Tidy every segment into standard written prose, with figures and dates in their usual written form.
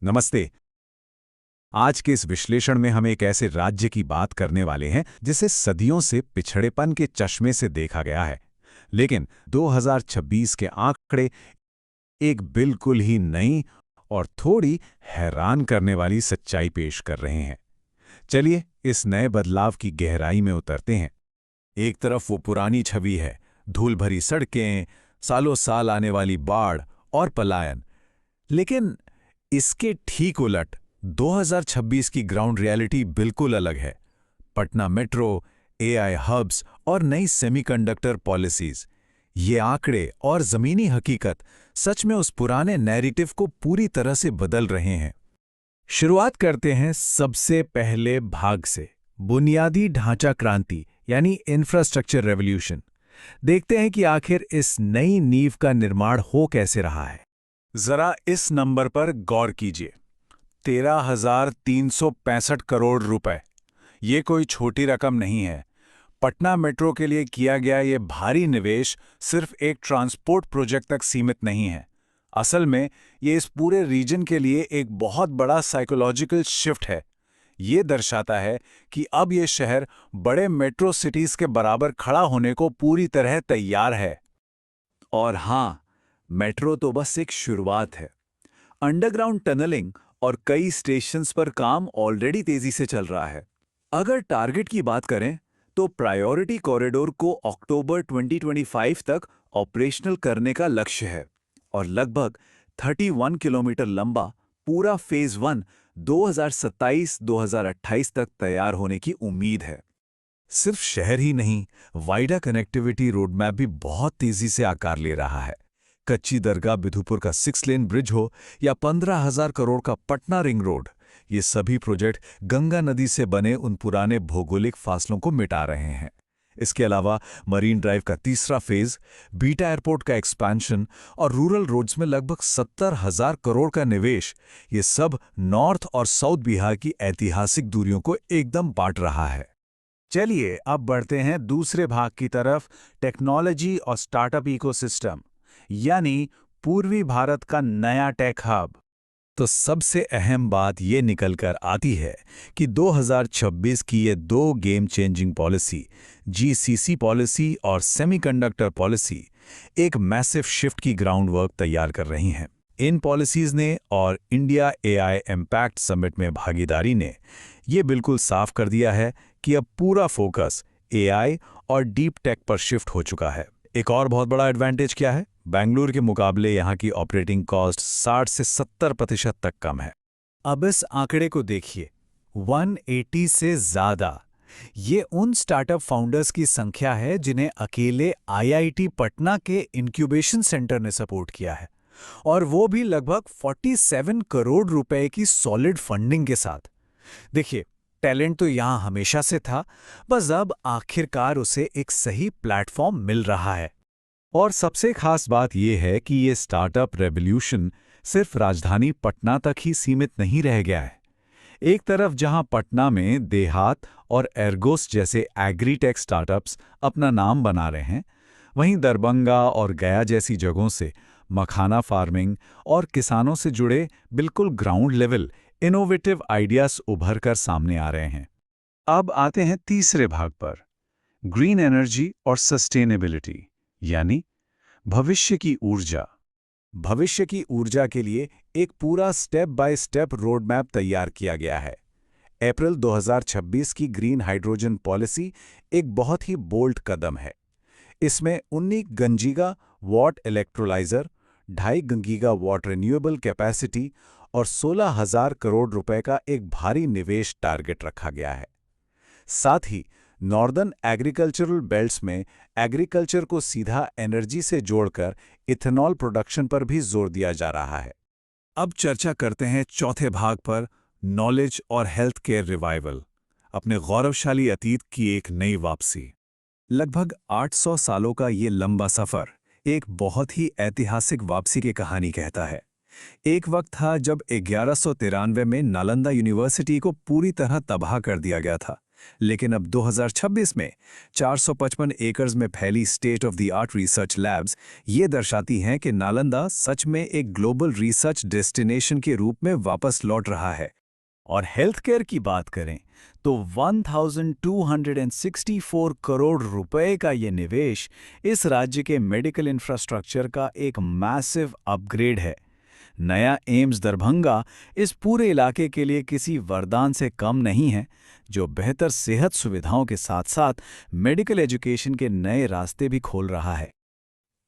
नमस्ते। आज के इस विश्लेषण में हम एक ऐसे राज्य की बात करने वाले हैं जिसे सदियों से पिछड़ेपन के चश्मे से देखा गया है, लेकिन 2026 के आंकड़े एक बिल्कुल ही नई और थोड़ी हैरान करने वाली सच्चाई पेश कर रहे हैं। चलिए इस नए बदलाव की गहराई में उतरते हैं। एक तरफ वो पुरानी छवि है, धूल भरी सड़कें, सालों साल आने वाली बाढ़ और पलायन। लेकिन इसके ठीक उलट 2026 की ग्राउंड रियलिटी बिल्कुल अलग है। पटना मेट्रो, एआई हब्स और नई सेमीकंडक्टर पॉलिसीज, ये आंकड़े और जमीनी हकीकत सच में उस पुराने नैरेटिव को पूरी तरह से बदल रहे हैं। शुरुआत करते हैं सबसे पहले भाग से, बुनियादी ढांचा क्रांति यानी इंफ्रास्ट्रक्चर रेवोल्यूशन। देखते हैं कि आखिर इस नई नींव का निर्माण हो कैसे रहा है। जरा इस नंबर पर गौर कीजिए, 13,365 करोड़ रुपए। ये कोई छोटी रकम नहीं है। पटना मेट्रो के लिए किया गया ये भारी निवेश सिर्फ एक ट्रांसपोर्ट प्रोजेक्ट तक सीमित नहीं है। असल में ये इस पूरे रीजन के लिए एक बहुत बड़ा साइकोलॉजिकल शिफ्ट है। ये दर्शाता है कि अब ये शहर बड़े मेट्रो सिटीज के बराबर खड़ा होने को पूरी तरह तैयार है। और हाँ, मेट्रो तो बस एक शुरुआत है। अंडरग्राउंड टनलिंग और कई स्टेशंस पर काम ऑलरेडी तेजी से चल रहा है। अगर टारगेट की बात करें तो प्रायोरिटी कॉरिडोर को अक्टूबर 2025 तक ऑपरेशनल करने का लक्ष्य है और लगभग 31 किलोमीटर लंबा पूरा फेज 1 2027-2028 तक तैयार होने की उम्मीद है। सिर्फ शहर ही नहीं, वाइडा कनेक्टिविटी रोडमैप भी बहुत तेजी से आकार ले रहा है। कच्ची दरगाह बिधुपुर का 6 लेन ब्रिज हो या 15,000 करोड़ का पटना रिंग रोड, ये सभी प्रोजेक्ट गंगा नदी से बने उन पुराने भौगोलिक फासलों को मिटा रहे हैं। इसके अलावा मरीन ड्राइव का तीसरा फेज, बीटा एयरपोर्ट का एक्सपेंशन और रूरल रोड्स में लगभग 70,000 करोड़ का निवेश, ये सब नॉर्थ और साउथ बिहार की ऐतिहासिक दूरियों को एकदम बांट रहा है। चलिए अब बढ़ते हैं दूसरे भाग की तरफ, टेक्नोलॉजी और स्टार्टअप इकोसिस्टम, यानी पूर्वी भारत का नया टेक हब। तो सबसे अहम बात ये निकल कर आती है कि 2026 की ये दो game changing policy, GCC policy और सेमीकंडक्टर पॉलिसी, एक मैसिव शिफ्ट की ग्राउंड वर्क तैयार कर रही हैं। इन पॉलिसीज ने और इंडिया एआई इम्पैक्ट समिट में भागीदारी ने ये बिल्कुल साफ कर दिया है कि अब पूरा फोकस एआई और डीप टेक पर शिफ्ट हो चुका है। एक और बहुत बड़ा एडवांटेज क्या है? बेंगलुरु के मुकाबले यहाँ की ऑपरेटिंग कॉस्ट 60 से 70% तक कम है। अब इस आंकड़े को देखिए, 180 से ज्यादा। ये उन स्टार्टअप फाउंडर्स की संख्या है जिन्हें अकेले आईआईटी पटना के इंक्यूबेशन सेंटर ने सपोर्ट किया है, और वो भी लगभग 47 करोड़ रुपए की सॉलिड फंडिंग के साथ। देखिए, टैलेंट तो यहाँ हमेशा से था, बस अब आखिरकार उसे एक सही प्लेटफॉर्म मिल रहा है। और सबसे खास बात यह है कि ये स्टार्टअप रेवोल्यूशन सिर्फ राजधानी पटना तक ही सीमित नहीं रह गया है। एक तरफ जहां पटना में देहात और एर्गोस जैसे एग्रीटेक स्टार्टअप्स अपना नाम बना रहे हैं, वहीं दरभंगा और गया जैसी जगहों से मखाना फार्मिंग और किसानों से जुड़े बिल्कुल ग्राउंड लेवल इनोवेटिव आइडियाज उभर कर सामने आ रहे हैं। अब आते हैं तीसरे भाग पर, ग्रीन एनर्जी और सस्टेनेबिलिटी, यानी भविष्य की ऊर्जा। भविष्य की ऊर्जा के लिए एक पूरा step by step road map तैयार किया गया है। अप्रैल 2026 की ग्रीन हाइड्रोजन पॉलिसी एक बहुत ही बोल्ड कदम है। इसमें 19 गंजीगा watt electrolyser, 2.5 gigawatt renewable capacity और 16,000 करोड़ रुपए का एक भारी निवेश टारगेट रखा गया है। साथ ही नॉर्दर्न एग्रीकल्चरल बेल्ट्स में एग्रीकल्चर को सीधा एनर्जी से जोड़कर इथेनॉल प्रोडक्शन पर भी जोर दिया जा रहा है। अब चर्चा करते हैं चौथे भाग पर, नॉलेज और हेल्थ केयर रिवाइवल, अपने गौरवशाली अतीत की एक नई वापसी। लगभग 800 सालों का ये लंबा सफर एक बहुत ही ऐतिहासिक वापसी की कहानी कहता है। एक वक्त था जब 1193 में नालंदा यूनिवर्सिटी को पूरी तरह तबाह कर दिया गया था, लेकिन अब 2026 में 455 एकड़ में फैली state of the art research labs ये दर्शाती हैं कि नालंदा सच में एक ग्लोबल रिसर्च डेस्टिनेशन के रूप में वापस लौट रहा है। और हेल्थ केयर की बात करें तो 1264 करोड़ रुपए का ये निवेश इस राज्य के मेडिकल इंफ्रास्ट्रक्चर का एक मैसिव अपग्रेड है। नया एम्स दरभंगा इस पूरे इलाके के लिए किसी वरदान से कम नहीं है, जो बेहतर सेहत सुविधाओं के साथ-साथ मेडिकल एजुकेशन के नए रास्ते भी खोल रहा है।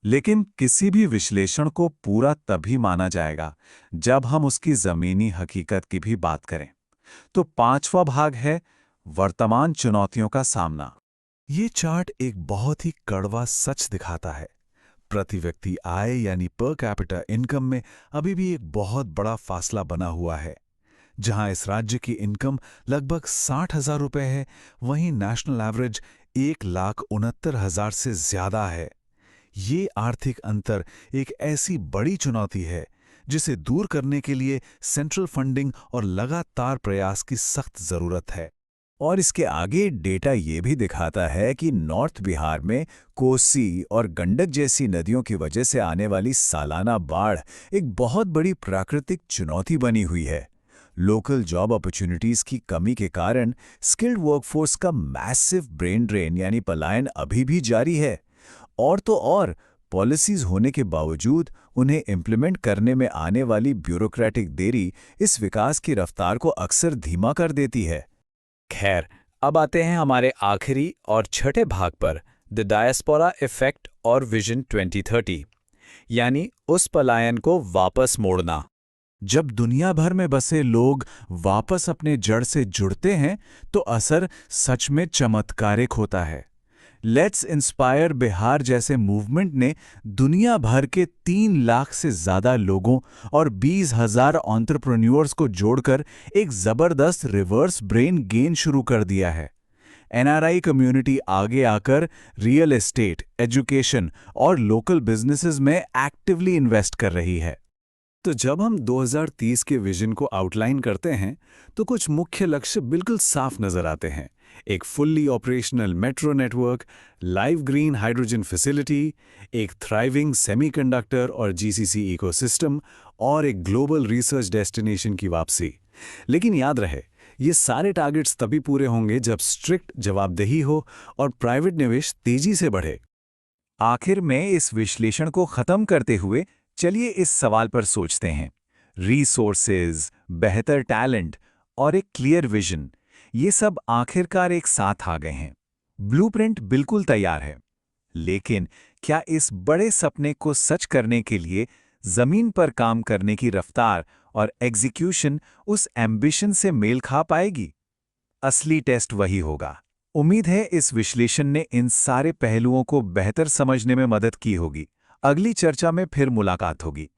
लेकिन किसी भी विश्लेषण को पूरा तभी माना जाएगा जब हम उसकी जमीनी हकीकत की भी बात करें। तो पांचवा भाग है वर्तमान चुनौतियों का सामना। ये चार्ट एक बहुत ही कड़वा सच दिखाता है। प्रति व्यक्ति आय यानी पर कैपिटा इनकम में अभी भी एक बहुत बड़ा फासला बना हुआ है। जहां इस राज्य की इनकम लगभग 60,000 रुपए है, वहीं नेशनल एवरेज 1,69,000 से ज्यादा है। ये आर्थिक अंतर एक ऐसी बड़ी चुनौती है जिसे दूर करने के लिए सेंट्रल फंडिंग और लगातार प्रयास की सख्त जरूरत है। और इसके आगे डेटा ये भी दिखाता है कि नॉर्थ बिहार में कोसी और गंडक जैसी नदियों की वजह से आने वाली सालाना बाढ़ एक बहुत बड़ी प्राकृतिक चुनौती बनी हुई है। लोकल जॉब अपॉर्चुनिटीज की कमी के कारण स्किल्ड वर्कफोर्स का मैसिव ब्रेन ड्रेन यानी पलायन अभी भी जारी है। और तो और पॉलिसीज होने के बावजूद उन्हें इम्प्लीमेंट करने में आने वाली ब्यूरोक्रेटिक देरी इस विकास की रफ्तार को अक्सर धीमा कर देती है। खैर, अब आते हैं हमारे आखिरी और छठे भाग पर, द डायस्पोरा इफेक्ट और विजन 2030, यानी उस पलायन को वापस मोड़ना। जब दुनिया भर में बसे लोग वापस अपने जड़ से जुड़ते हैं तो असर सच में चमत्कारिक होता है। लेट्स इंस्पायर बिहार जैसे मूवमेंट ने दुनिया भर के 3 लाख से ज्यादा लोगों और 20,000 एंटरप्रेन्योर्स को जोड़कर एक जबरदस्त रिवर्स ब्रेन गेन शुरू कर दिया है। एनआरआई कम्युनिटी आगे आकर रियल एस्टेट, एजुकेशन और लोकल बिजनेसेस में एक्टिवली इन्वेस्ट कर रही है। तो जब हम 2030 के विजन को आउटलाइन करते हैं तो कुछ मुख्य लक्ष्य बिल्कुल साफ नजर आते हैं। एक fully operational metro network, live green hydrogen facility, एक थ्राइविंग सेमीकंडक्टर और जीसीसी इकोसिस्टम और एक ग्लोबल रिसर्च डेस्टिनेशन की वापसी। लेकिन याद रहे, ये सारे टारगेट्स तभी पूरे होंगे जब स्ट्रिक्ट जवाबदेही हो और प्राइवेट निवेश तेजी से बढ़े। आखिर में इस विश्लेषण को खत्म करते हुए चलिए इस सवाल पर सोचते हैं। रिसोर्सेज, बेहतर टैलेंट और एक क्लियर विजन, ये सब आखिरकार एक साथ आ गए हैं। ब्लूप्रिंट बिल्कुल तैयार है, लेकिन क्या इस बड़े सपने को सच करने के लिए जमीन पर काम करने की रफ्तार और एग्जीक्यूशन उस एम्बिशन से मेल खा पाएगी? असली टेस्ट वही होगा। उम्मीद है इस विश्लेषण ने इन सारे पहलुओं को बेहतर समझने में मदद की होगी। अगली चर्चा में फिर मुलाकात होगी।